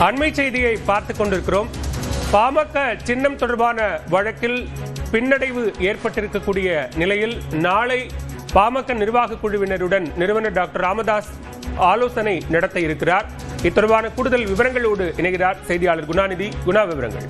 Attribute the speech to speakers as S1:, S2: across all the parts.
S1: அண்மை செய்தியை பார்த்துக் கொண்டிருக்கிறோம். பாமக சின்னம் தொடர்பான வழக்கில் பின்னடைவு ஏற்பட்டிருக்கக்கூடிய நிலையில் நாளை பாமக நிர்வாக குழுவினருடன் நிறுவனர் டாக்டர் ராமதாஸ் ஆலோசனை நடத்த இருக்கிறார். இத்தொடர்பான கூடுதல் விவரங்களோடு இணைகிறார் செய்தியாளர் குணாநிதி. குணா, விவரங்கள்.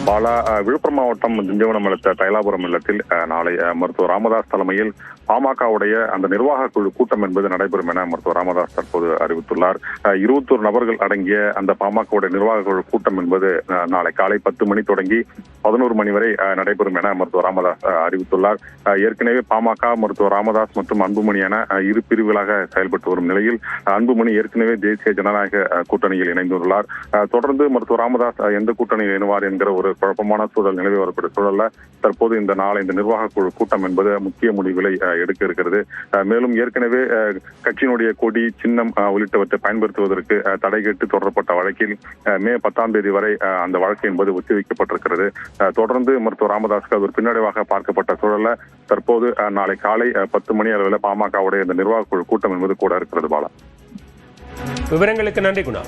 S2: பாலா, விழுப்புரம் மாவட்டம் திண்டிவனம் அடுத்த தைலாபுரம் இல்லத்தில் நாளை மருத்துவர் ராமதாஸ் தலைமையில் பாமகவுடைய அந்த நிர்வாக குழு கூட்டம் என்பது நடைபெறும் என மருத்துவர் ராமதாஸ் தற்போது அறிவித்துள்ளார். 21 நபர்கள் அடங்கிய அந்த பாமகவுடைய நிர்வாக குழு கூட்டம் என்பது நாளை காலை 10 மணி தொடங்கி 11 மணி வரை நடைபெறும் என மருத்துவர் ராமதாஸ் அறிவித்துள்ளார். ஏற்கனவே பாமக, மருத்துவர் ராமதாஸ் மற்றும் அன்புமணி என இரு பிரிவுகளாக செயல்பட்டு வரும் நிலையில் அன்புமணி ஏற்கனவே தேசிய ஜனநாயக கூட்டணியில் இணைந்துள்ளார். தொடர்ந்து மருத்துவர் ராமதாஸ் எந்த கூட்டணியில் இணைவார் என்கிற ஒரு குழப்பமான சூழல் நிலவி வரக்கூடிய சூழல்ல தற்போது இந்த நாளை இந்த நிர்வாக குழு கூட்டம் என்பது முக்கிய முடிவுகளை எடுக்க இருக்கிறது. மேலும் ஏற்கனவே கட்சியினுடைய கொடி, சின்னம் உள்ளிட்டவற்றை பயன்படுத்துவதற்கு தடை கேட்டு தொடரப்பட்ட வழக்கில் மே 10ஆம் தேதி வரை அந்த வழக்கு என்பது ஒத்திவைக்கப்பட்டிருக்கிறது. தொடர்ந்து மருத்துவர் ராமதாஸ்க்கு அது ஒரு பின்னடைவாக பார்க்கப்பட்ட சூழல்ல தற்போது நாளை காலை 10 மணி அளவில் பாமகவுடைய இந்த நிர்வாக குழு கூட்டம் என்பது கூட இருக்கிறது. பாலா,
S1: விவரங்களுக்கு நன்றி குணா.